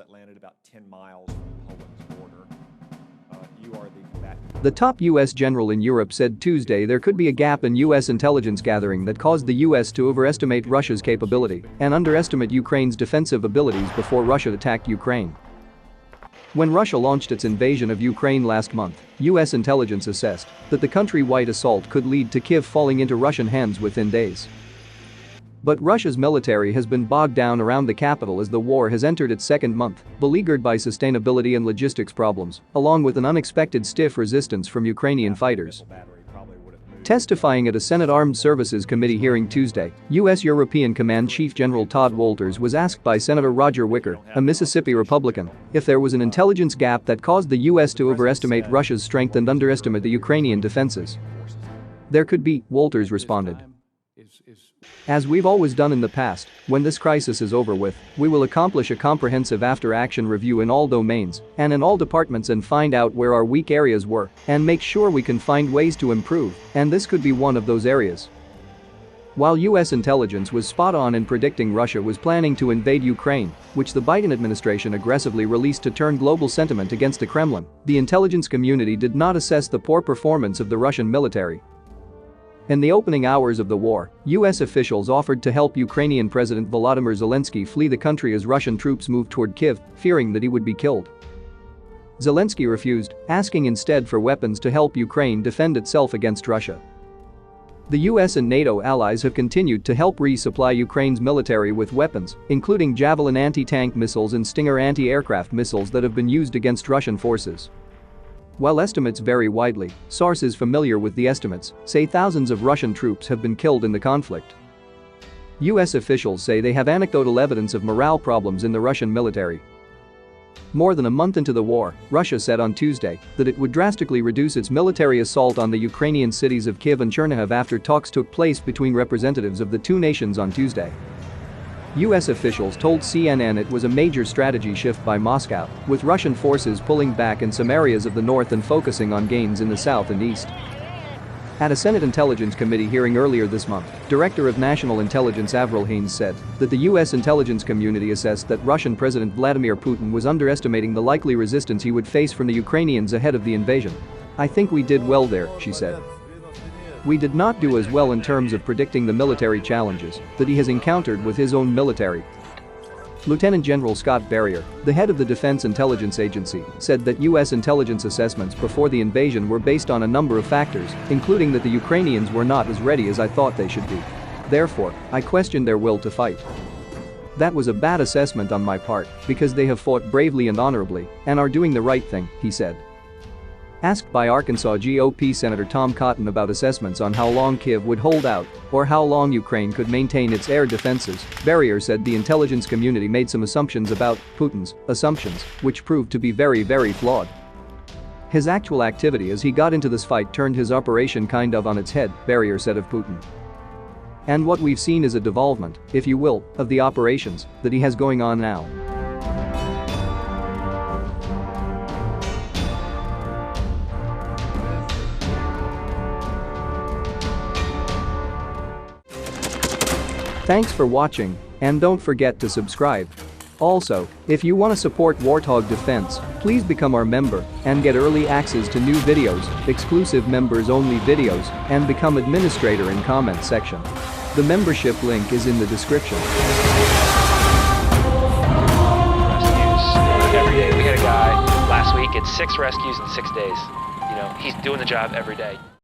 that landed about 10 miles from Poland's border. You are the combatant. The top U.S. general in Europe said Tuesday there could be a gap in U.S. intelligence gathering that caused the U.S. to overestimate Russia's capability and underestimate Ukraine's defensive abilities before Russia attacked Ukraine. When Russia launched its invasion of Ukraine last month, U.S. intelligence assessed that the country-wide assault could lead to Kyiv falling into Russian hands within days. But Russia's military has been bogged down around the capital as the war has entered its second month, beleaguered by sustainability and logistics problems, along with an unexpected stiff resistance from Ukrainian fighters. Testifying at a Senate Armed Services Committee hearing Tuesday, U.S. European Command Chief General Todd Walters was asked by Senator Roger Wicker, a Mississippi Republican, if there was an intelligence gap that caused the U.S. to overestimate Russia's strength and underestimate the Ukrainian defenses. There could be, Walters responded. As we've always done in the past, when this crisis is over with, we will accomplish a comprehensive after-action review in all domains and in all departments and find out where our weak areas were and make sure we can find ways to improve, and this could be one of those areas. While U.S. intelligence was spot on in predicting Russia was planning to invade Ukraine, which the Biden administration aggressively released to turn global sentiment against the Kremlin, the intelligence community did not assess the poor performance of the Russian military. In the opening hours of the war, U.S. officials offered to help Ukrainian President Volodymyr Zelensky flee the country as Russian troops moved toward Kyiv, fearing that he would be killed. Zelensky refused, asking instead for weapons to help Ukraine defend itself against Russia. The U.S. and NATO allies have continued to help resupply Ukraine's military with weapons, including Javelin anti-tank missiles and Stinger anti-aircraft missiles that have been used against Russian forces. While estimates vary widely, sources familiar with the estimates say thousands of Russian troops have been killed in the conflict. U.S. officials say they have anecdotal evidence of morale problems in the Russian military. More than a month into the war, Russia said on Tuesday that it would drastically reduce its military assault on the Ukrainian cities of Kyiv and Chernihiv after talks took place between representatives of the two nations on Tuesday. U.S. officials told CNN it was a major strategy shift by Moscow, with Russian forces pulling back in some areas of the north and focusing on gains in the south and east. At a Senate Intelligence Committee hearing earlier this month, Director of National Intelligence Avril Haines said that the U.S. intelligence community assessed that Russian President Vladimir Putin was underestimating the likely resistance he would face from the Ukrainians ahead of the invasion. "I think we did well there," she said. "We did not do as well in terms of predicting the military challenges that he has encountered with his own military." Lieutenant General Scott Berrier, the head of the Defense Intelligence Agency, said that U.S. intelligence assessments before the invasion were based on a number of factors, including that the Ukrainians were not as ready as I thought they should be. Therefore, I questioned their will to fight. That was a bad assessment on my part because they have fought bravely and honorably and are doing the right thing," he said. Asked by Arkansas GOP Senator Tom Cotton about assessments on how long Kyiv would hold out or how long Ukraine could maintain its air defenses, Berrier said the intelligence community made some assumptions about Putin's assumptions, which proved to be very flawed. His actual activity as he got into this fight turned his operation kind of on its head, Berrier said of Putin. And what we've seen is a devolvement, if you will, of the operations that he has going on now. Thanks for watching, and don't forget to subscribe. Also, if you want to support Warthog Defense, please become our member and get early access to new videos, exclusive members-only videos, and become administrator in comment section. The membership link is in the description. Rescues every day. We had a guy last week, it's 6 rescues in 6 days. You know, he's doing the job every day.